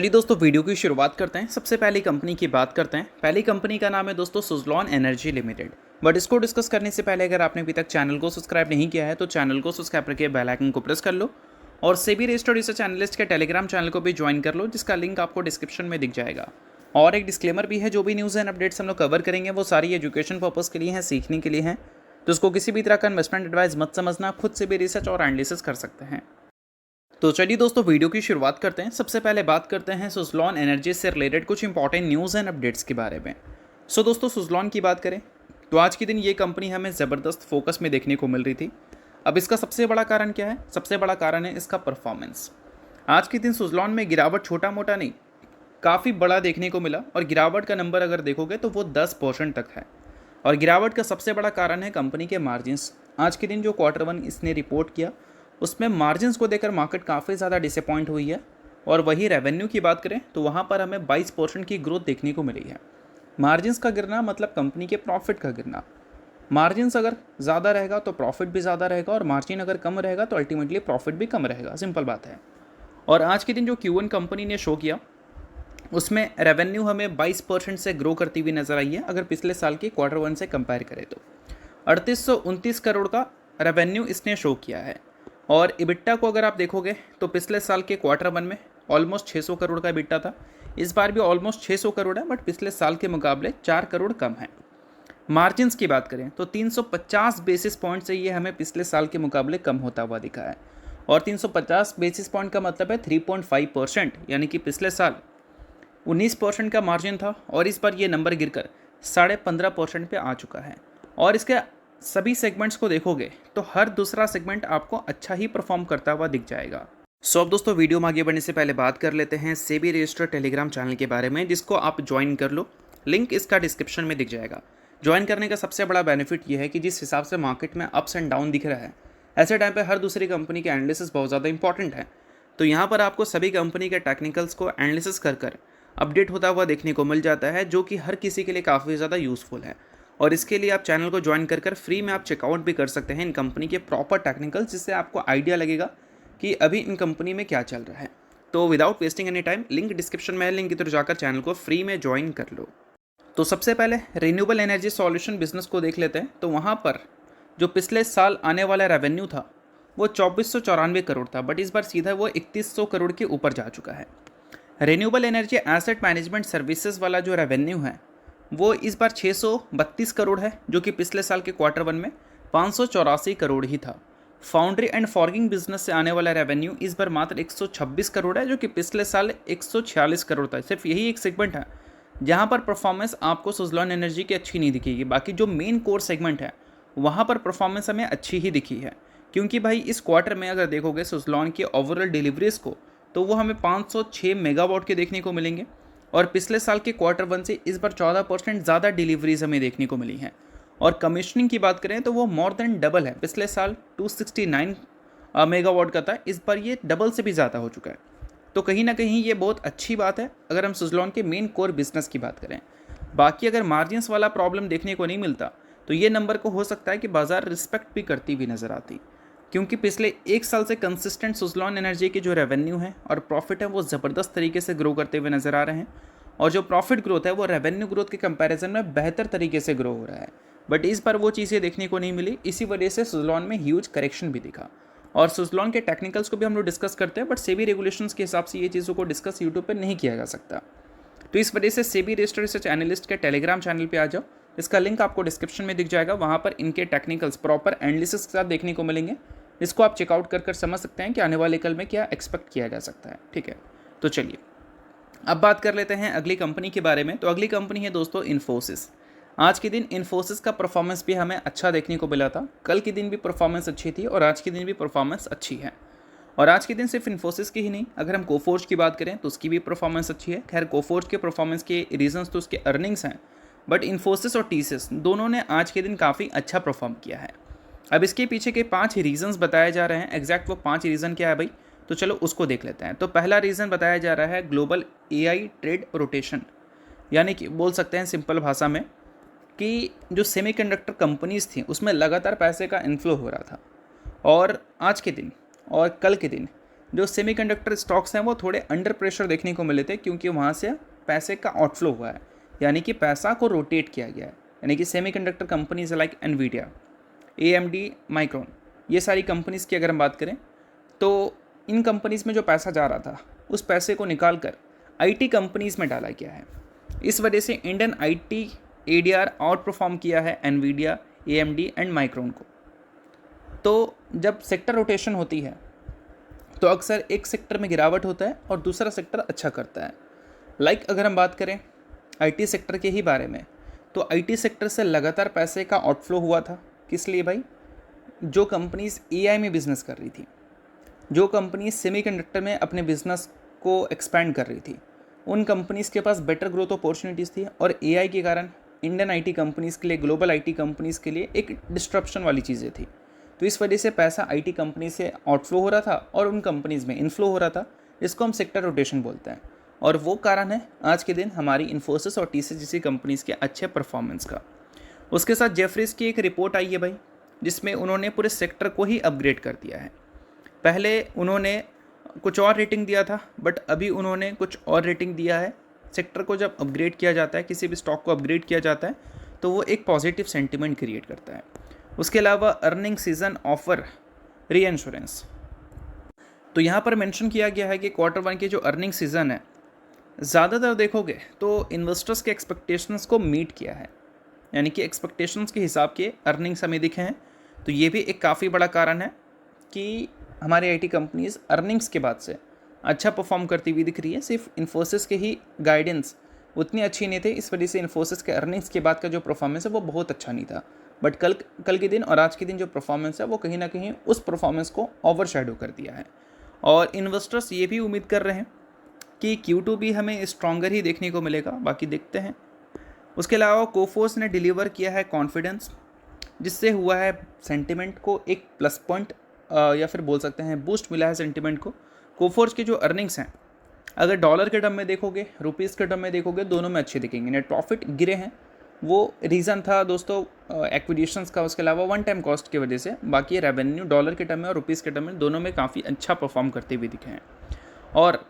चलिए दोस्तों वीडियो की शुरुआत करते हैं। सबसे पहली कंपनी की बात करते हैं। पहली कंपनी का नाम है दोस्तों सुज़लॉन एनर्जी लिमिटेड। बट इसको डिस्कस करने से पहले अगर आपने अभी तक चैनल को सब्सक्राइब नहीं किया है तो चैनल को सब्सक्राइब करके बेल आइकन को प्रेस कर लो और सेबी रजिस्टर्ड रिसर्च एनालिस्ट के टेलीग्राम चैनल को भी ज्वाइन कर लो, जिसका लिंक आपको डिस्क्रिप्शन में दिख जाएगा। और एक डिस्क्लेमर भी है, जो भी न्यूज़ एंड अपडेट्स हम लोग कवर करेंगे वो सारी एजुकेशन पर्पज़ के लिए हैं, सीखने के लिए हैं। तो उसको किसी भी तरह का इन्वेस्टमेंट एडवाइस मत समझना, खुद से भी रिसर्च और एनालिसिस कर सकते हैं। तो चलिए दोस्तों वीडियो की शुरुआत करते हैं। सबसे पहले बात करते हैं सुज़लॉन एनर्जी से रिलेटेड कुछ इंपॉर्टेंट न्यूज़ एंड अपडेट्स के बारे में। दोस्तों सुज़लॉन की बात करें तो आज के दिन ये कंपनी हमें ज़बरदस्त फोकस में देखने को मिल रही थी। अब इसका सबसे बड़ा कारण क्या है? सबसे बड़ा कारण है इसका परफॉर्मेंस। आज के दिन सुज़लॉन में गिरावट छोटा मोटा नहीं, काफ़ी बड़ा देखने को मिला और गिरावट का नंबर अगर देखोगे तो वो 10% तक है। और गिरावट का सबसे बड़ा कारण है कंपनी के मार्जिन्स। आज के दिन जो Q1 इसने रिपोर्ट किया उसमें मार्जिन्स को देखकर मार्केट काफ़ी ज़्यादा डिसअपॉइंट हुई है। और वही रेवेन्यू की बात करें तो वहाँ पर हमें 22% की ग्रोथ देखने को मिली है। मार्जिन्स का गिरना मतलब कंपनी के प्रॉफिट का गिरना। मार्जिन्स अगर ज़्यादा रहेगा तो प्रॉफिट भी ज़्यादा रहेगा और मार्जिन अगर कम रहेगा तो अल्टीमेटली प्रॉफिट भी कम रहेगा, सिंपल बात है। और आज के दिन जो Q1 कंपनी ने शो किया उसमें रेवेन्यू हमें 22% से ग्रो करती हुई नज़र आई है। अगर पिछले साल के Q1 से कंपेयर करें तो 3829 करोड़ का रेवेन्यू इसने शो किया है। और इबिट्टा को अगर आप देखोगे तो पिछले साल के Q1 में ऑलमोस्ट 600 करोड़ का इबिट्टा था। इस बार भी ऑलमोस्ट 600 करोड़ है, बट पिछले साल के मुकाबले 4 करोड़ कम है। मार्जिन्स की बात करें तो 350 बेसिस पॉइंट से ये हमें पिछले साल के मुकाबले कम होता हुआ दिखा है। और 350 बेसिस पॉइंट का मतलब है 3.5%, यानी कि पिछले साल 19% का मार्जिन था और इस बार ये नंबर गिरकर 15.5% पे आ चुका है। और इसके सभी सेगमेंट्स को देखोगे तो हर दूसरा सेगमेंट आपको अच्छा ही परफॉर्म करता हुआ दिख जाएगा। अब दोस्तों वीडियो में आगे बढ़ने से पहले बात कर लेते हैं सेबी रजिस्टर्ड टेलीग्राम चैनल के बारे में, जिसको आप ज्वाइन कर लो। लिंक इसका डिस्क्रिप्शन में दिख जाएगा। ज्वाइन करने का सबसे बड़ा बेनिफिट ये है कि जिस हिसाब से मार्केट में अप्स एंड डाउन दिख रहा है, ऐसे टाइम पर हर दूसरी कंपनी के एनालिसिस बहुत ज़्यादा इंपॉर्टेंट है। तो यहाँ पर आपको सभी कंपनी के टेक्निकल्स को एनालिसिस कर अपडेट होता हुआ देखने को मिल जाता है, जो कि हर किसी के लिए काफ़ी ज़्यादा यूज़फुल है। और इसके लिए आप चैनल को ज्वाइन कर फ्री में आप चेकआउट भी कर सकते हैं इन कंपनी के प्रॉपर टेक्निकल्स, जिससे आपको आइडिया लगेगा कि अभी इन कंपनी में क्या चल रहा है। तो without wasting any time link description में है, लिंक की तरफ जाकर चैनल को फ्री में ज्वाइन कर लो। तो सबसे पहले रिन्यूएबल एनर्जी सॉल्यूशन बिजनेस को देख लेते हैं। तो वहाँ पर जो पिछले साल आने वाला रेवेन्यू था वो 2494 करोड़ था, बट इस बार सीधा वो 3100 करोड़ के ऊपर जा चुका है। Renewable energy asset management services वाला जो रेवेन्यू है वो इस बार 632 करोड़ है, जो कि पिछले साल के Q1 में 584 करोड़ ही था। फाउंड्री एंड फॉर्गिंग बिजनेस से आने वाला रेवेन्यू इस बार मात्र 126 करोड़ है, जो कि पिछले साल 146 करोड़ था। सिर्फ यही एक सेगमेंट है जहां पर परफॉर्मेंस आपको सुज़लॉन एनर्जी की अच्छी नहीं दिखेगी। बाकी जो मेन कोर सेगमेंट है वहाँ पर परफॉर्मेंस हमें अच्छी ही दिखी है, क्योंकि भाई इस क्वार्टर में अगर देखोगे सुज़लॉन की ओवरऑल डिलीवरीज को तो वो हमें 506 मेगावाट के देखने को मिलेंगे। और पिछले साल के Q1 से इस बार 14% ज़्यादा डिलीवरीज हमें देखने को मिली हैं। और कमीशनिंग की बात करें तो वो मोर देन डबल है। पिछले साल 269 मेगावाट का था, इस बार ये डबल से भी ज़्यादा हो चुका है। तो कहीं ना कहीं ये बहुत अच्छी बात है अगर हम सुज़लॉन के मेन कोर बिजनेस की बात करें। बाकी अगर मार्जिन्स वाला प्रॉब्लम देखने को नहीं मिलता तो ये नंबर को हो सकता है कि बाज़ार रिस्पेक्ट भी करती हुई नज़र आती, क्योंकि पिछले एक साल से कंसिस्टेंट सुज़लॉन एनर्जी के जो रेवेन्यू है और प्रॉफिट है वो ज़बरदस्त तरीके से ग्रो करते हुए नज़र आ रहे हैं। और जो प्रॉफिट ग्रोथ है वो रेवेन्यू ग्रोथ के कंपैरिजन में बेहतर तरीके से ग्रो हो रहा है। बट इस बार वो चीज़ें देखने को नहीं मिली, इसी वजह से सुज़लॉन में ह्यूज करेक्शन भी दिखा। और सुज़लॉन के टेक्निकल्स को भी हम लोग डिस्कस करते हैं, बट सेबी रेगुलेशंस के हिसाब से ये चीज़ों को डिस्कस यूट्यूब पर नहीं किया जा सकता। तो इस वजह से सेबी रजिस्टर्ड रिसर्च एनालिस्ट के टेलीग्राम चैनल पे आ जाओ। इसका लिंक आपको डिस्क्रिप्शन में दिख जाएगा। वहाँ पर इनके टेक्निकल्स प्रॉपर एनालिसिस के साथ देखने को मिलेंगे, इसको आप चेकआउट कर समझ सकते हैं कि आने वाले कल में क्या एक्सपेक्ट किया जा सकता है। ठीक है, तो चलिए अब बात कर लेते हैं अगली कंपनी के बारे में। तो अगली कंपनी है दोस्तों इन्फोसिस। आज के दिन इन्फोसिस का परफॉर्मेंस भी हमें अच्छा देखने को मिला था। कल के दिन भी परफॉर्मेंस अच्छी थी और आज के दिन भी परफॉर्मेंस अच्छी है। और आज के दिन सिर्फ इन्फोसिस की ही नहीं, अगर हम कोफोर्ज की बात करें तो उसकी भी परफॉर्मेंस अच्छी है। खैर कोफोर्ज के परफॉर्मेंस के रीजंस तो उसके अर्निंग्स हैं, बट इन्फोसिस और टीसीएस दोनों ने आज के दिन काफ़ी अच्छा परफॉर्म किया है। अब इसके पीछे के 5 रीजंस बताए जा रहे हैं। एग्जैक्ट वो 5 रीज़न क्या है भाई, तो चलो उसको देख लेते हैं। तो पहला रीज़न बताया जा रहा है ग्लोबल एआई ट्रेड रोटेशन, यानी कि बोल सकते हैं सिंपल भाषा में कि जो सेमीकंडक्टर कंपनीज थी उसमें लगातार पैसे का इन्फ्लो हो रहा था। और आज के दिन और कल के दिन जो सेमीकंडक्टर स्टॉक्स हैं वो थोड़े अंडर प्रेशर देखने को मिले थे, क्योंकि वहाँ से पैसे का आउटफ्लो हुआ है, यानी कि पैसा को रोटेट किया गया है। यानी कि semiconductor companies like Nvidia, AMD, micron, ये सारी कंपनीज़ की अगर हम बात करें तो इन कंपनीज़ में जो पैसा जा रहा था उस पैसे को निकाल कर IT कंपनीज़ में डाला गया है। इस वजह से Indian IT ADR out perform किया है एनवीडिया, AMD एंड माइक्रोन को। तो जब सेक्टर रोटेशन होती है तो अक्सर एक सेक्टर में गिरावट होता है और दूसरा सेक्टर अच्छा करता है। अगर हम बात करें IT सेक्टर के ही बारे में, तो IT सेक्टर से लगातार पैसे का आउटफ्लो हुआ था। किस लिए भाई? जो कंपनीज AI में बिज़नेस कर रही थी, जो कंपनीज सेमीकंडक्टर में अपने बिजनेस को एक्सपैंड कर रही थी, उन कंपनीज़ के पास बेटर ग्रोथ अपॉर्चुनिटीज़ थी, और AI के कारण इंडियन IT कंपनीज़ के लिए, ग्लोबल IT कंपनीज़ के लिए एक डिस्ट्रप्शन वाली चीज़ें थी। तो इस वजह से पैसा IT कंपनी से आउटफ्लो हो रहा था और उन कंपनीज़ में इनफ्लो हो रहा था। इसको हम सेक्टर रोटेशन बोलते हैं, और वो कारण है आज के दिन हमारी इन्फोसिस और TCS जैसी कंपनीज़ के अच्छे परफॉर्मेंस का। उसके साथ जेफरीज की एक रिपोर्ट आई है भाई, जिसमें उन्होंने पूरे सेक्टर को ही अपग्रेड कर दिया है। पहले उन्होंने कुछ और रेटिंग दिया था, बट अभी उन्होंने कुछ और रेटिंग दिया है। सेक्टर को जब अपग्रेड किया जाता है, किसी भी स्टॉक को अपग्रेड किया जाता है, तो वो एक पॉजिटिव सेंटिमेंट क्रिएट करता है। उसके अलावा अर्निंग सीजन ऑफर री इंश्योरेंस, तो यहाँ पर मेंशन किया गया है कि Q1 की जो अर्निंग सीज़न है, ज़्यादातर देखोगे तो इन्वेस्टर्स के एक्सपेक्टेशंस को मीट किया है, यानी कि एक्सपेक्टेशंस के हिसाब के अर्निंग्स हमें दिखे हैं। तो ये भी एक काफ़ी बड़ा कारण है कि हमारे IT कंपनीज़ अर्निंग्स के बाद से अच्छा परफॉर्म करती हुई दिख रही है। सिर्फ इन्फोसिस के ही गाइडेंस उतनी अच्छी नहीं थे, इस वजह से इन्फोसिस के अर्निंग्स के बाद का जो परफॉर्मेंस है वो बहुत अच्छा नहीं था। बट कल के दिन और आज के दिन जो परफॉर्मेंस है वो कहीं ना कहीं उस परफॉर्मेंस को ओवरशैडो कर दिया है, और इन्वेस्टर्स ये भी उम्मीद कर रहे हैं कि Q2 भी हमें स्ट्रॉन्गर ही देखने को मिलेगा। बाकी देखते हैं। उसके अलावा कोफोर्स ने डिलीवर किया है कॉन्फिडेंस, जिससे हुआ है सेंटिमेंट को एक प्लस पॉइंट या फिर बोल सकते हैं बूस्ट मिला है सेंटिमेंट को। कोफोर्स की जो अर्निंग्स हैं, अगर डॉलर के टर्म में देखोगे, रुपीज़ के टर्म में देखोगे, दोनों में अच्छे दिखेंगे। नेट प्रॉफिट गिरे हैं, वो रीज़न था दोस्तों एक्विजिशंस का, उसके अलावा वन टाइम कॉस्ट की वजह से। बाकी रेवेन्यू डॉलर के टर्म में और रुपीज़ के टर्म में दोनों में काफ़ी अच्छा परफॉर्म करते हुए दिखे हैं। और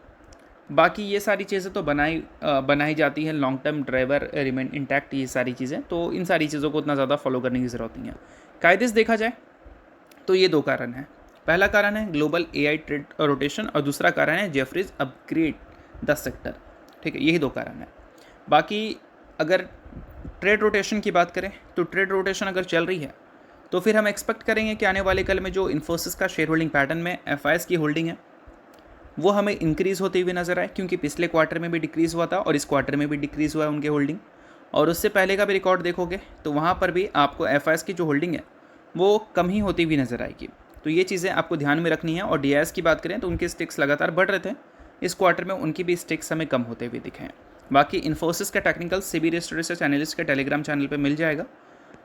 बाकी ये सारी चीज़ें तो बनाई जाती हैं, long term driver remain intact, ये सारी चीज़ें, तो इन सारी चीज़ों को उतना ज़्यादा फॉलो करने की ज़रूरत नहीं है। कायदे से देखा जाए तो ये दो कारण हैं। पहला कारण है ग्लोबल AI ट्रेड रोटेशन, और दूसरा कारण है जेफरीज अपग्रेड द सेक्टर। ठीक है, यही दो कारण है। बाकी अगर ट्रेड रोटेशन की बात करें तो ट्रेड रोटेशन अगर चल रही है तो फिर हम एक्सपेक्ट करेंगे कि आने वाले कल में जो इन्फोसिस का शेयर होल्डिंग पैटर्न में FIs की होल्डिंग है वो हमें इंक्रीज़ होते हुए नजर आए, क्योंकि पिछले क्वार्टर में भी डिक्रीज़ हुआ था और इस क्वार्टर में भी डिक्रीज़ हुआ है उनके होल्डिंग। और उससे पहले का भी रिकॉर्ड देखोगे तो वहाँ पर भी आपको FIs की जो होल्डिंग है वो कम ही होती हुई नज़र आएगी। तो ये चीज़ें आपको ध्यान में रखनी है। और DIs की बात करें तो उनके स्टेक्स लगातार बढ़ रहे थे, इस क्वार्टर में उनकी भी स्टेक्स हमें कम होते हुए दिखे हैं। बाकी इन्फोसिस का technical SEBI registered research analyst के टेलीग्राम चैनल पे मिल जाएगा,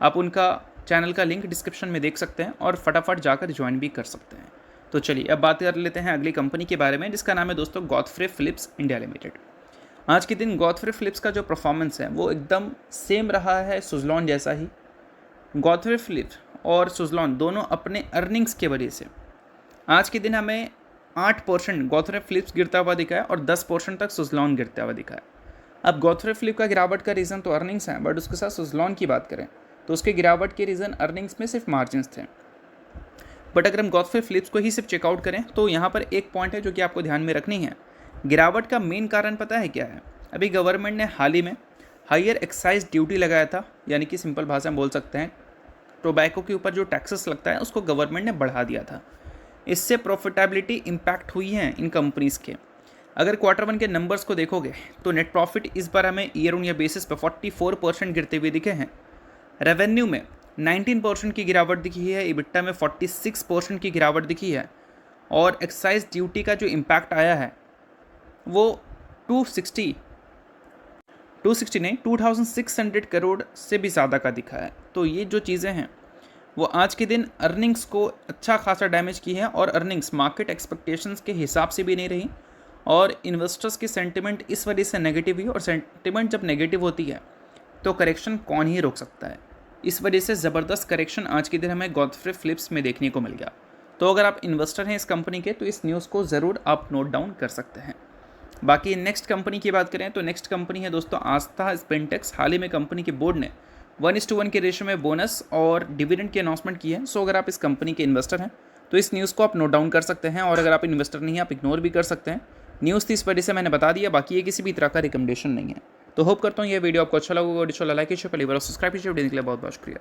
आप उनका चैनल का लिंक डिस्क्रिप्शन में देख सकते हैं और फटाफट जाकर ज्वाइन भी कर सकते हैं। तो चलिए अब बात कर लेते हैं अगली कंपनी के बारे में, जिसका नाम है दोस्तों गॉडफ्रे फिलिप्स इंडिया लिमिटेड। आज के दिन गॉडफ्रे फिलिप्स का जो परफॉर्मेंस है वो एकदम सेम रहा है सुज़लॉन जैसा ही। गॉडफ्रे फिलिप्स और सुज़लॉन दोनों अपने अर्निंग्स के वजह से आज के दिन हमें 8% गॉडफ्रे फिलिप्स गिरता हुआ दिखा है और 10% तक सुज़लॉन गिरता हुआ दिखा है। अब गॉडफ्रे फिलिप्स का गिरावट का रीज़न तो अर्निंग्स हैं, बट उसके साथ सुज़लॉन की बात करें तो उसके गिरावट के रीज़न अर्निंग्स में सिर्फ मार्जिन्स थे। बट अगर हम गॉडफ्रे फिलिप्स को ही सिर्फ चेकआउट करें तो यहाँ पर एक पॉइंट है जो कि आपको ध्यान में रखनी है। गिरावट का मेन कारण पता है क्या है? अभी गवर्नमेंट ने हाल ही में हायर एक्साइज ड्यूटी लगाया था, यानी कि सिंपल भाषा में बोल सकते हैं टोबैको के ऊपर जो टैक्सेस लगता है उसको गवर्नमेंट ने बढ़ा दिया था। इससे प्रॉफिटेबिलिटी इम्पैक्ट हुई है इन कंपनीज़ के। अगर Q1 के नंबर्स को देखोगे तो नेट प्रॉफिट इस बार हमें ईयर ऑन ईयर बेसिस पर 44% गिरते हुए दिखे हैं। रेवेन्यू में 19% की गिरावट दिखी है, EBITDA में 46% की गिरावट दिखी है, और एक्साइज ड्यूटी का जो इम्पैक्ट आया है वो 2600 करोड़ से भी ज़्यादा का दिखा है। तो ये जो चीज़ें हैं वो आज के दिन अर्निंग्स को अच्छा खासा डैमेज की है, और अर्निंग्स मार्केट एक्सपेक्टेशंस के हिसाब से भी नहीं रही, और इन्वेस्टर्स की सेंटिमेंट इस वजह से नेगेटिव हुई। और सेंटिमेंट जब नेगेटिव होती है तो करेक्शन कौन ही रोक सकता है। इस वजह से ज़बरदस्त करेक्शन आज के दिन हमें गॉडफ्रे फिलिप्स में देखने को मिल गया। तो अगर आप इन्वेस्टर हैं इस कंपनी के तो इस न्यूज़ को ज़रूर आप नोट डाउन कर सकते हैं। बाकी नेक्स्ट कंपनी की बात करें तो नेक्स्ट कंपनी है दोस्तों आस्था स्पिनटेक्स। हाल ही में कंपनी के बोर्ड ने 1:1 के रेशो में बोनस और डिविडेंड की अनाउंसमेंट की है। सो अगर आप इस कंपनी के इन्वेस्टर हैं तो इस न्यूज़ को आप नोट डाउन कर सकते हैं, और अगर आप इन्वेस्टर नहीं हैं आप इग्नोर भी कर सकते हैं। न्यूज़ थी इस वजह से मैंने बता दिया, बाकी ये किसी भी तरह का रिकमेंडेशन नहीं है। तो होप करता हूँ ये वीडियो आपको अच्छा लगा। वीडियो लाइक कीजिए, पहली बार सब्सक्राइब कीजिए। वीडियो के लिए बहुत बहुत शुक्रिया।